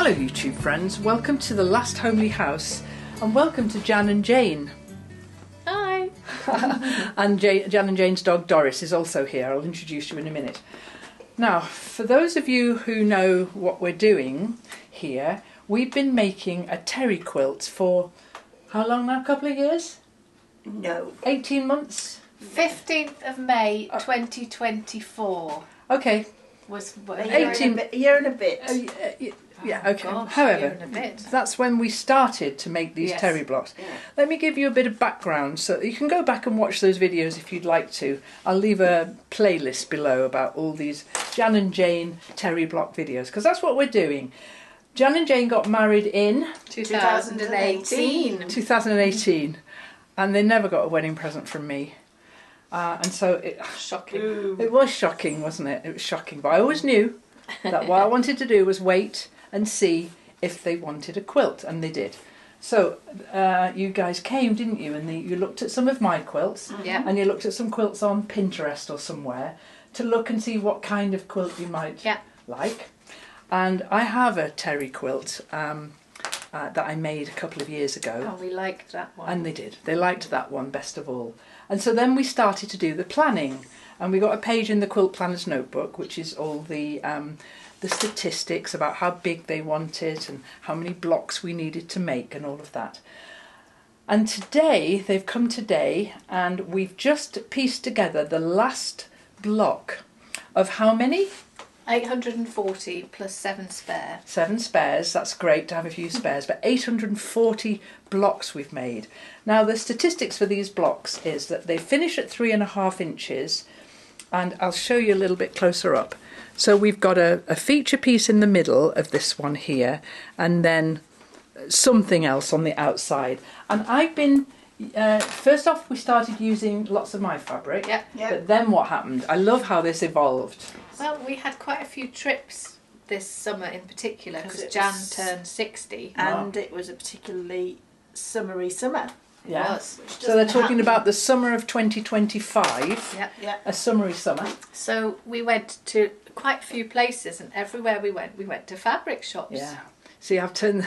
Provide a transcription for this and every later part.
Hello YouTube friends, welcome to the Last Homely House and welcome to Jan and Jayne. Hi! And Jan and Jayne's dog Doris is also here. I'll introduce you in a minute. Now, for those of you who know what we're doing here, we've been making a terry quilt for how long now? A couple of years? No. 18 months? 15th of May 2024 Okay. was A year and a bit. Yeah, okay. Gosh, However, year and a bit. that's when we started to make these Yes. terry blocks. Yeah. Let me give you a bit of background so you can go back and watch those videos if you'd like to. I'll leave a playlist below about all these Jan and Jayne terry block videos because that's what we're doing. Jan and Jayne got married in 2018. 2018 and they never got a wedding present from me. And so Shocking. it was shocking, wasn't it? It was shocking. But I always knew that what I wanted to do was wait and see if they wanted a quilt, and they did. So you guys came, didn't you? And you looked at some of my quilts, Yeah. and you looked at some quilts on Pinterest or somewhere to look and see what kind of quilt you might like. And I have a terry quilt that I made a couple of years ago. Oh, we liked that one. And they did. They liked that one best of all. And so then we started to do the planning. And we got a page in the Quilt Planner's Notebook, which is all the statistics about how big they wanted and how many blocks we needed to make and all of that. And today, they've come today, and we've just pieced together the last block of how many? 840 plus 7 spare. 7 spares, that's great to have a few spares, but 840 blocks we've made. Now the statistics for these blocks is that they finish at 3.5 inches, and I'll show you a little bit closer up. So we've got a feature piece in the middle of this one here, and then something else on the outside. And I've been, first off we started using lots of my fabric, Yeah. but then what happened? I love how this evolved. Well, we had quite a few trips this summer in particular because it Jan was- turned 60. And it was a particularly summery summer. Yeah. Was. So they're talking about the summer of 2025, Yeah. Yeah. a summery summer. So we went to quite a few places, and everywhere we went to fabric shops. Yeah. See, I turned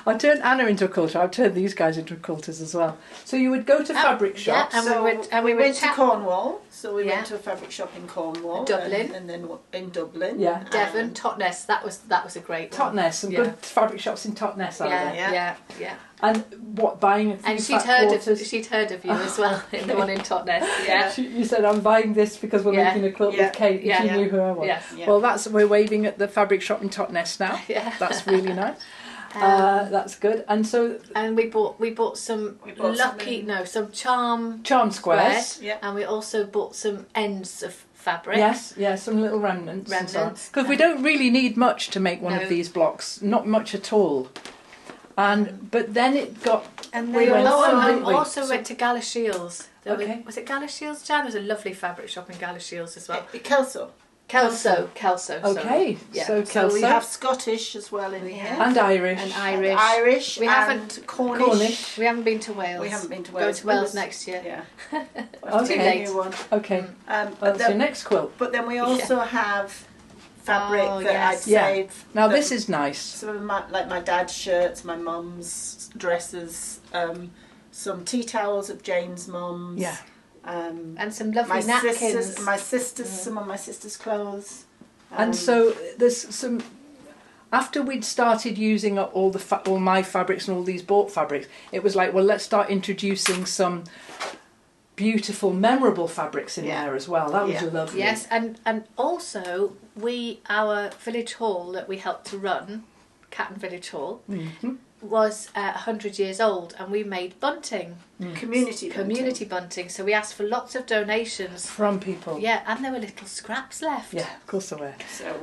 Anna into a quilter. I've turned these guys into quilters as well. So you would go to fabric shops. and So we went to chat- Cornwall. So we Yeah. went to a fabric shop in Cornwall. Dublin. And then in Dublin. Yeah. Devon, Totnes. That was a great one. Totnes, some Yeah. good fabric shops in Totnes, are there? Yeah. And what, buying a few And fat quarters? she'd heard of you as well in the one in Totnes. Yeah. You said, I'm buying this because we're Yeah. making a quilt Yeah. with Kate, and Yeah. she Yeah. knew who I was. Yes. Yeah. Well, we're waving at the fabric shop in Totnes now. Yeah. That's really nice. That's good. And so And we bought some some charm squares. Yeah. and we also bought some ends of fabric. Yes, yeah, some little remnants. Remnants. Because we don't really need much to make one No. of these blocks, not much at all. But then it got. And we they went also- some, I didn't we? also went to Galashiels. Okay. Was it Galashiels, Jan? There's a lovely fabric shop in Galashiels as well. Kelso. Kelso. Okay, Yeah. so So we Kelso have Scottish as well in here. and Irish. And And Irish. Irish. We and haven't- Cornish. We haven't been to Wales. We haven't been to Going Wales. to Wales next year. Yeah. Okay. Take a new one. Okay, But that's your then, next quilt. but then we also have fabric Oh, that yes. I'd Yeah. saved. Now that- this is nice. Some of my dad's shirts, my mum's dresses, some tea towels of Jane's mum's. Yeah. And some lovely napkins. Some of my sister's clothes. And so there's some. After we'd started using up all my fabrics and all these bought fabrics, it was like, well, let's start introducing some beautiful, memorable fabrics in there as well. That was lovely. Yes, and also our village hall that we helped to run, Catton Village Hall, was 100 years old, and we made bunting, community bunting. So we asked for lots of donations From people. Yeah, and there were little scraps left. Yeah, of course there were.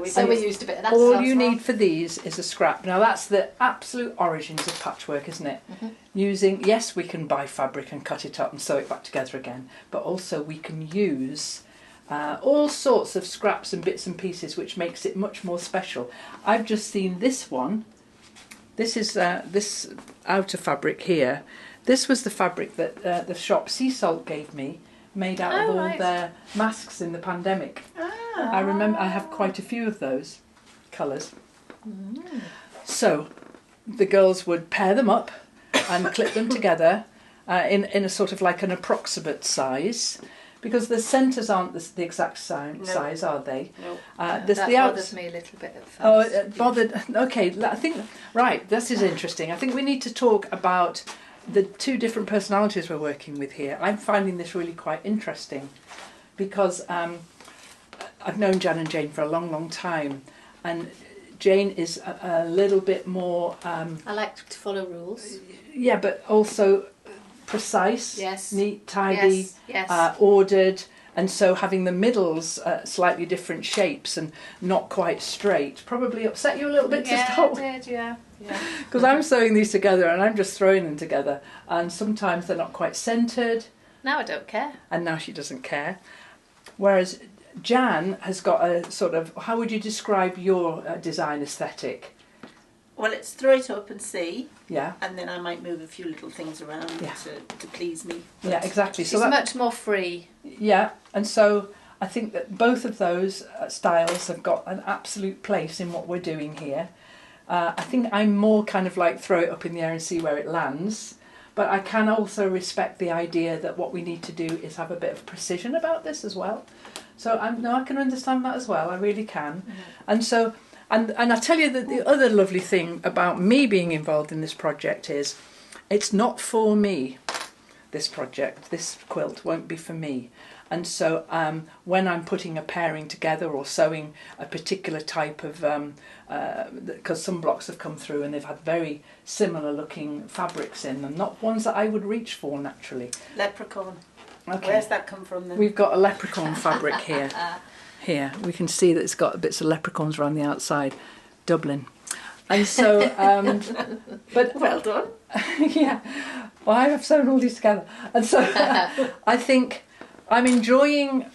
So we used a bit of that. All stuff you as well. need for these is a scrap. Now that's the absolute origins of patchwork, isn't it? Using, yes, we can buy fabric and cut it up and sew it back together again, but also we can use all sorts of scraps and bits and pieces, which makes it much more special. I've just seen this one. This is this outer fabric here. This was the fabric that the shop Sea Salt gave me, made out of all their masks in the pandemic. I remember I have quite a few of those colours. So the girls would pair them up and clip them together in a sort of like an approximate size, because the centres aren't the exact size, are they? No. That bothers me a little bit at first. Oh, it bothered. Okay, I think, right, this is interesting. I think we need to talk about the two different personalities we're working with here. I'm finding this really quite interesting because I've known Jan and Jayne for a long, long time, and Jayne is a little bit more... I like to follow rules. Yeah, but also precise, yes, neat, tidy, yes, yes. Ordered, and so having the middles slightly different shapes and not quite straight probably upset you a little bit to start with. It did, yeah. Because I'm sewing these together and I'm just throwing them together, and sometimes they're not quite centred. Now I don't care. And now she doesn't care. Whereas Jan has got a sort of, how would you describe your design aesthetic? Well, it's throw it up and see. Yeah. And then I might move a few little things around to please me. But yeah, exactly. She's much more free. Yeah, and so I think that both of those styles have got an absolute place in what we're doing here. I think I'm more kind of like throw it up in the air and see where it lands. But I can also respect the idea that what we need to do is have a bit of precision about this as well. So I can understand that as well. I really can. Mm-hmm. And so... And I tell you that the other lovely thing about me being involved in this project is it's not for me, this project. This quilt won't be for me. And so when I'm putting a pairing together or sewing a particular type of... because some blocks have come through and they've had very similar looking fabrics in them, not ones that I would reach for naturally. Leprechaun. Okay. Where's that come from then? We've got a leprechaun fabric here. Here, we can see that it's got bits of leprechauns around the outside. Dublin. And so, but... Well done. Yeah. Well, I have sewn all these together. And so I think I'm enjoying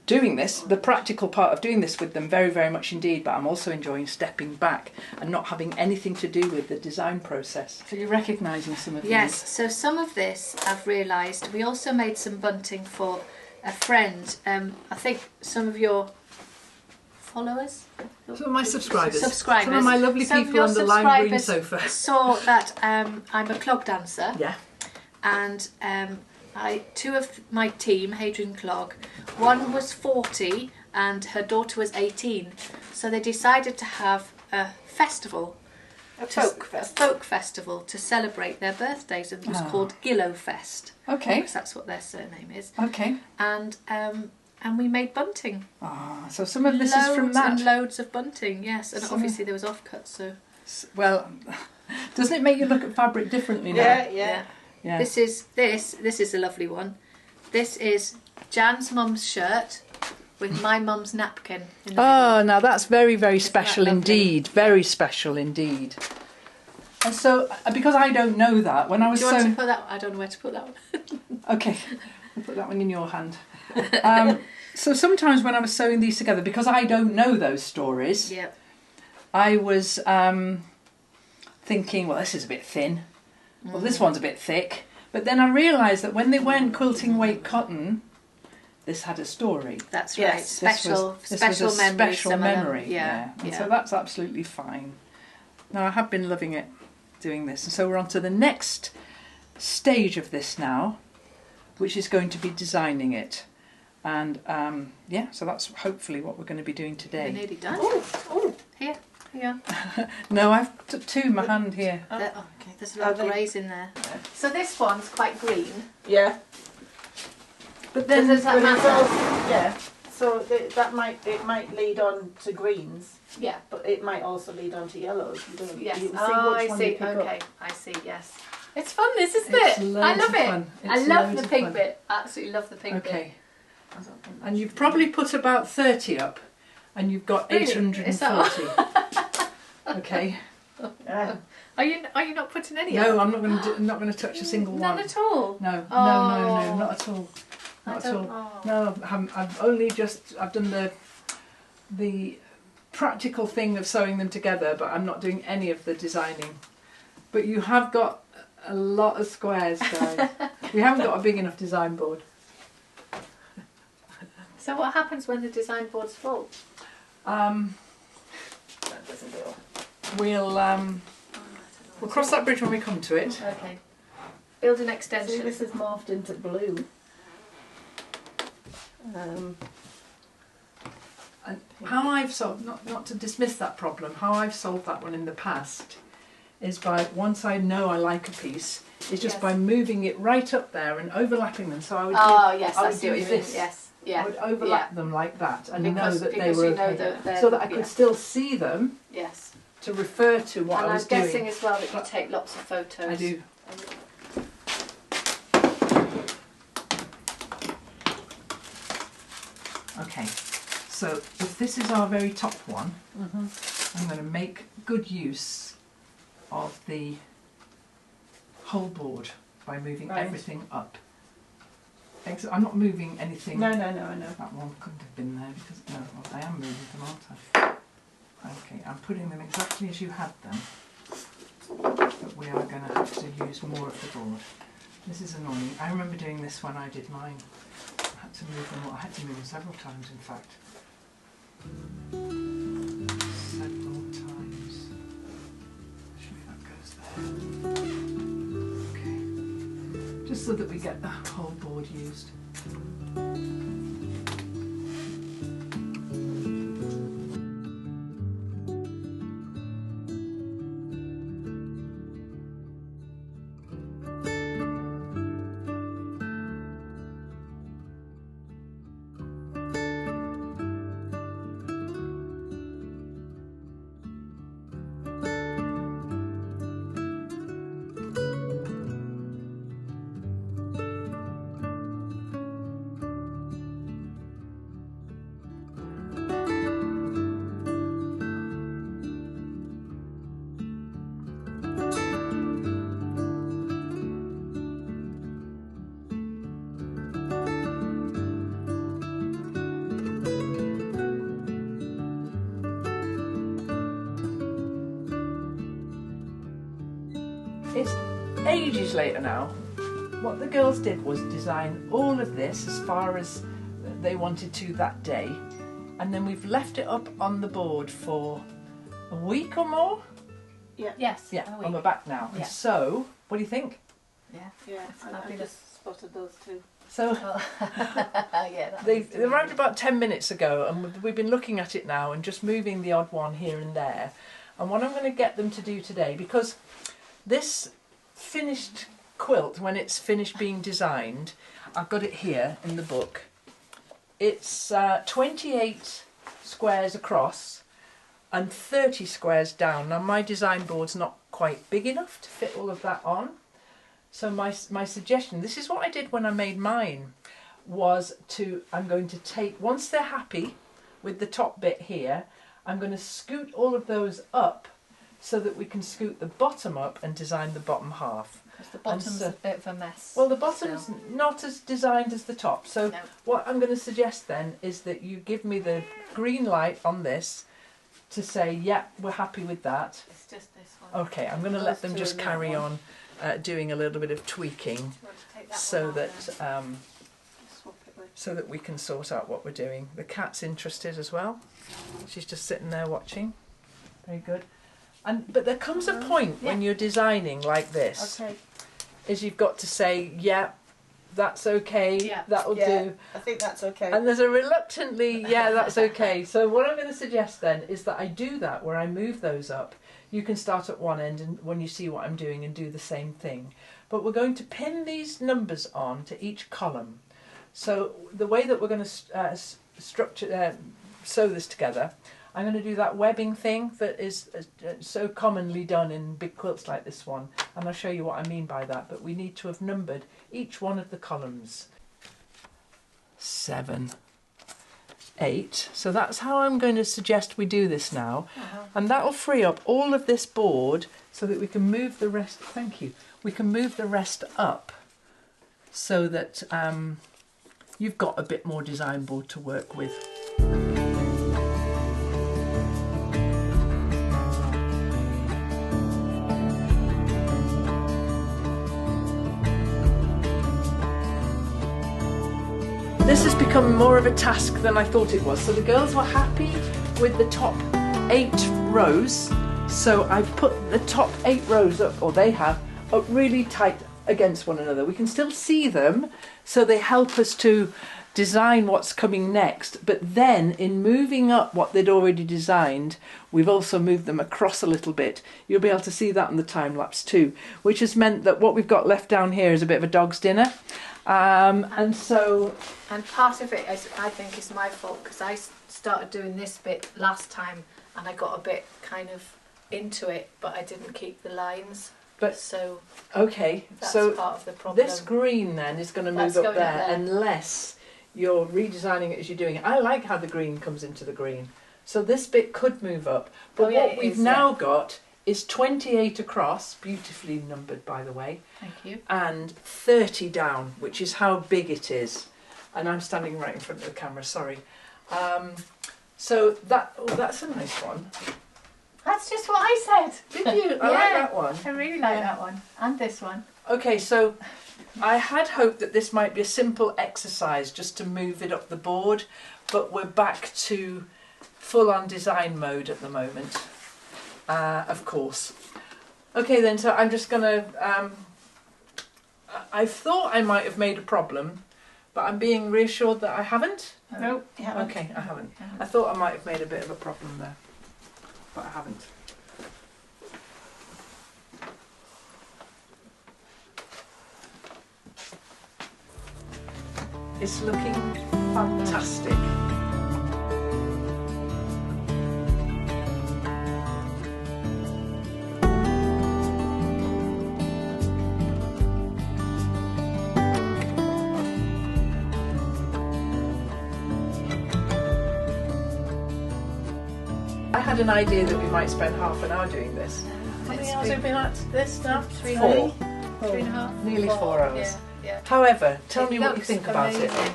doing this, the practical part of doing this with them very, very much indeed, but I'm also enjoying stepping back and not having anything to do with the design process. So you're recognising some of these? Yes, so some of this I've realised. We also made some bunting for a friend. I think some of your followers, some of my subscribers, some of my lovely people on the lime green sofa saw that I'm a clog dancer. Yeah. And two of my team, Hadrian Clog, one was 40 and her daughter was 18, so they decided to have a festival. A folk festival to celebrate their birthdays, and it was called Gillow Fest. Okay. Because that's what their surname is. Okay. And we made bunting. So some of this is from that. And loads of bunting, yes. And obviously there was offcuts, so... Well, doesn't it make you look at fabric differently now? Yeah. This is a lovely one. This is Jan's mum's shirt with my mum's napkin in the middle. Now that's very, very special indeed. Very special indeed. And so, because I don't know that, when I was sewing... Do you want to put that one? I don't know where to put that one. Okay, I'll put that one in your hand. So sometimes when I was sewing these together, because I don't know those stories, I was thinking, well, this is a bit thin. Well, this one's a bit thick. But then I realised that when they weren't quilting weight cotton, this had a story. That's right. This special memory. Special memory. Yeah. So that's absolutely fine. Now, I have been loving it doing this. And so we're on to the next stage of this now, which is going to be designing it. And so that's hopefully what we're going to be doing today. We're nearly done. Oh, here. Yeah. No, I've took two in my hand here. Okay. There's a lot of greys in there. So this one's quite green. Yeah. But then does that matter? Yeah. So it might lead on to greens. Yeah. But it might also lead on to yellows. Yes. I see. Okay. I see. Yes. It's fun, this, isn't it? I love it. I love the pink bit. Absolutely love the pink bit. Okay. And you've probably put about 30 up, and you've got 840. Okay. Yeah. Are you not putting any? No, I'm not going to touch a single one. None at all. No, not at all. Not at all. No, I've done the practical thing of sewing them together, but I'm not doing any of the designing. But you have got a lot of squares, guys. We haven't got a big enough design board. So what happens when the design board's full? That doesn't go. we'll cross that bridge when we come to it. Okay. Build an extension. See, this is morphed into blue. And how I've solved, not to dismiss that problem, how I've solved that one in the past is by, once I know I like a piece, is just by moving it right up there and overlapping them. So I would do this. Yes. Yeah. I would overlap them like that and know that they because were you know okay. that So that I could still see them Yes. to refer to what I was doing. And I'm guessing as well that you take lots of photos. I do. Okay, so if this is our very top one, I'm going to make good use of the whole board by moving everything up. I'm not moving anything. No, I know. That one couldn't have been there because, no, well, I am moving them, aren't I? Okay, I'm putting them exactly as you had them, but we are going to have to use more of the board. This is annoying. I remember doing this when I did mine. I had to move them, I had to move them several times, in fact. Several times. Surely that goes there. Okay. Just so that we get the whole board used. It's ages later now. What the girls did was design all of this as far as they wanted to that day, and then we've left it up on the board for a week or more. Yeah. Yes. Yeah, and we're back now. Yeah. And so, what do you think? Yeah. Yeah, I just spotted those two. So they arrived about 10 minutes ago, and we've been looking at it now and just moving the odd one here and there. And what I'm going to get them to do today, because this finished quilt, when it's finished being designed, I've got it here in the book. It's 28 squares across and 30 squares down. Now my design board's not quite big enough to fit all of that on. So my suggestion, this is what I did when I made mine, was I'm going to take, once they're happy with the top bit here, I'm going to scoot all of those up so that we can scoot the bottom up and design the bottom half. Because the bottom's a bit of a mess. Well, the bottom's not as designed as the top. So No. what I'm going to suggest then is that you give me the green light on this to say, yeah, we're happy with that. It's just this one. Okay, I'm going to let them just carry on doing a little bit of tweaking so that we can sort out what we're doing. The cat's interested as well. She's just sitting there watching. Very good. But there comes a point when you're designing like this, is you've got to say, yeah, that's okay, that'll do. I think that's okay. And there's a reluctantly, yeah, that's okay. So what I'm going to suggest then is that I do that, where I move those up. You can start at one end and when you see what I'm doing and do the same thing. But we're going to pin these numbers on to each column. So the way that we're going to sew this together, I'm going to do that webbing thing that is so commonly done in big quilts like this one, and I'll show you what I mean by that. But we need to have numbered each one of the columns. 7, 8. So that's how I'm going to suggest we do this now, and that will free up all of this board so that we can move the rest. Thank you. We can move the rest up so that you've got a bit more design board to work with. This has become more of a task than I thought it was. So the girls were happy with the top 8 rows. So I've put the top 8 rows up, or they have, up really tight against one another. We can still see them, so they help us to design what's coming next. But then in moving up what they'd already designed, we've also moved them across a little bit. You'll be able to see that in the time lapse too, which has meant that what we've got left down here is a bit of a dog's dinner. And part of it is, I think, is my fault, because I started doing this bit last time and I got a bit kind of into it, but I didn't keep the lines. But so okay, that's so part of the problem. this green then is going to move That's up going there, up there. unless you're redesigning it as you're doing it. I like how the green comes into the green, so this bit could move up. But Oh, yeah, what it we've is, now got is 28 across, beautifully numbered by the way, Thank you. and 30 down, which is how big it is. And I'm standing right in front of the camera, sorry. So that's a nice one. That's just what I said. Did you? I like that one. I really like that one. And this one. Okay, so I had hoped that this might be a simple exercise just to move it up the board, but we're back to full-on design mode at the moment, of course. Okay then, so I'm just going to... I thought I might have made a problem, but I'm being reassured that I haven't. Nope, you haven't. Okay, I haven't. I thought I might have made a bit of a problem there, but I haven't. It's looking fantastic. I had an idea that we might spend half an hour doing this. How many hours have we been at this now? 3 4. 3.5. Nearly 4 hours. Yeah, yeah. However, tell me what you looks think about it. amazing.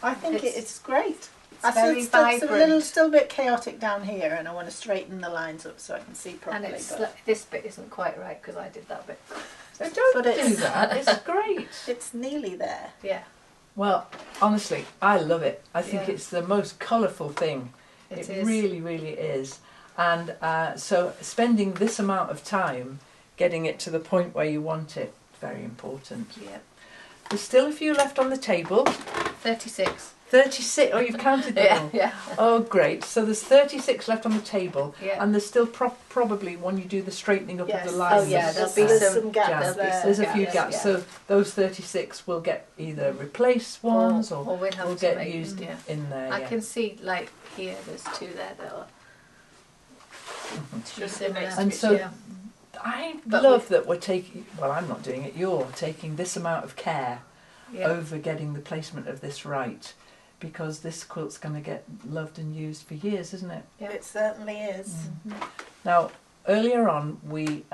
I think It's- it's great. It's I very it's still, it's a little vibrant. still bit chaotic down here, and I want to straighten the lines up so I can see And properly. it's But like, this bit isn't quite right because I did that bit. So don't But do it's- that, it's great. it's nearly there. Yeah, Well, honestly, I love it. I think Yeah. it's the most colourful thing. it It is. really, really is. And so spending this amount of time getting it to the point where you want it, very important. Yeah. There's still a few left on the table. 36. 36, oh you've counted them all. Yeah. Oh great, so there's 36 left on the table, Yeah. and there's still probably when you do the straightening up Yes. of the lines. Oh, yeah, there'll be there's some gaps gaps. there. There's a few gaps, gaps, yeah. so those 36 will get either replace ones or we'll have will to get make, used yeah. in there. I yeah. can see, like, here, there's 2 there that are Just similar. And so yeah. I But love that we're taking, well I'm not doing it, you're taking this amount of care Yeah. over getting the placement of this right, because this quilt's going to get loved and used for years, isn't it? Yeah. It certainly is. Now, earlier on we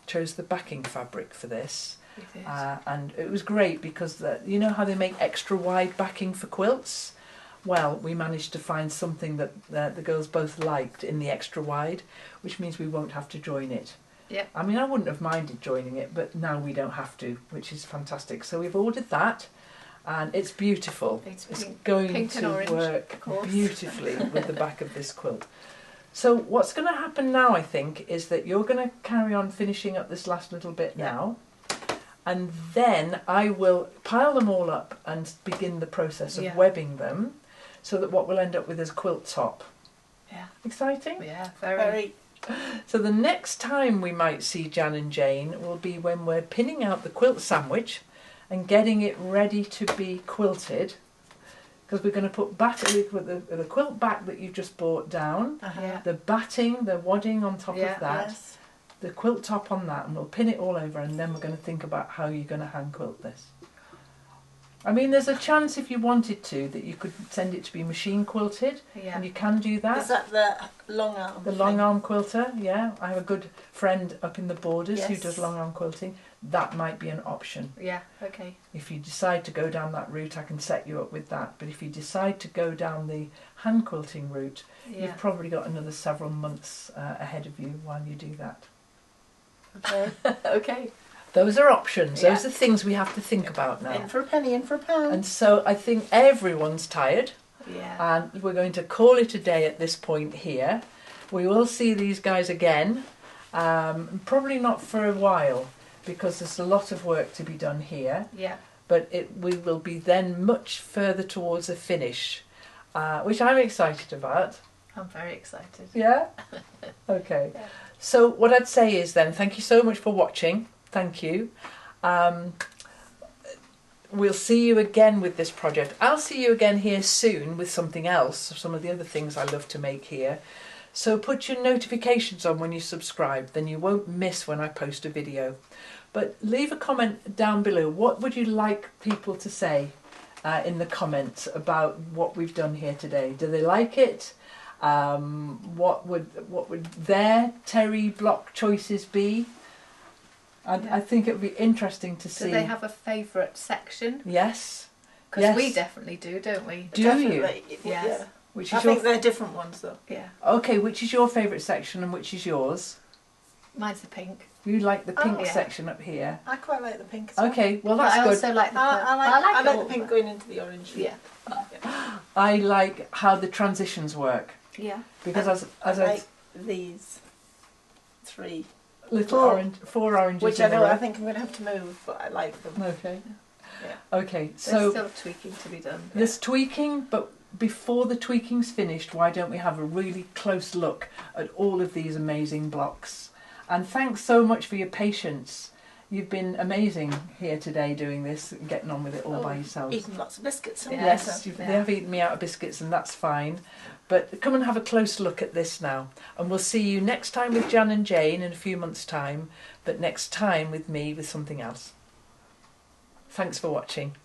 chose the backing fabric for this, It is. and it was great because you know how they make extra wide backing for quilts? Well, we managed to find something that the girls both liked in the extra wide, which means we won't have to join it. Yep. I mean, I wouldn't have minded joining it, but now we don't have to, which is fantastic. So we've ordered that, and it's beautiful. It's pink- going pink and to orange, work of course. beautifully with the back of this quilt. So what's going to happen now, I think, is that you're going to carry on finishing up this last little bit now, and then I will pile them all up and begin the process of Yeah. webbing them, so that what we'll end up with is a quilt top. Yeah. Exciting? Yeah, very. Very. So the next time we might see Jan and Jane will be when we're pinning out the quilt sandwich and getting it ready to be quilted, because we're going to put with the quilt back that you've just brought down, Yeah. the batting, the wadding on top Yeah. of that, Yes. the quilt top on that, and we'll pin it all over, and then we're going to think about how you're going to hand quilt this. I mean, there's a chance if you wanted to that you could send it to be machine quilted, Yeah. and you can do that. Is that the long arm? The thing? long arm quilter, yeah. I have a good friend up in the Borders who Yes. does long arm quilting. That might be an option. Yeah, okay. If you decide to go down that route, I can set you up with that. But if you decide to go down the hand quilting route, Yeah. you've probably got another several months ahead of you while you do that. Okay. Okay. Those are options. Yeah. Those are things we have to think about now. In for a penny, in for a pound. And so I think everyone's tired. Yeah. And we're going to call it a day at this point here. we will see these guys again, probably not for a while because there's a lot of work to be done here. Yeah. But we will be then much further towards a finish, which I'm excited about. I'm very excited. Yeah? Okay. Yeah. So what I'd say is then, thank you so much for watching. Thank you. We'll see you again with this project. I'll see you again here soon with something else, some of the other things I love to make here. So put your notifications on when you subscribe, then you won't miss when I post a video. But leave a comment down below. What would you like people to say in the comments about what we've done here today? Do they like it? What would their terry block choices be? I think it would be interesting to see. Do they have a favourite section? Yes. Because yes. we definitely do, don't we? Do Definitely. you? Yes. Yeah. Which I is think they're different ones though. Yeah. Okay, which is your favourite section and which is yours? Mine's the pink. You like the pink yeah. section up here. I quite like the pink as well. Okay, well But that's I good. also like the I like all the pink of going into the orange. Yeah. I like how the transitions work Yeah. because I as a like these 3, little four. orange, 4 oranges. which in I a know row. I think I'm going to have to move, but I like them. Okay. Yeah. Okay, There's so still tweaking to be done. there's tweaking, but before the tweaking's finished, why don't we have a really close look at all of these amazing blocks? And thanks so much for your patience. You've been amazing here today doing this, and getting on with it all by yourselves. Eating lots of biscuits. haven't Yeah. I? Yes, So- they have eaten me out of biscuits and that's fine. But come and have a close look at this now. And we'll see you next time with Jan and Jane in a few months' time, but next time with me with something else. Thanks for watching.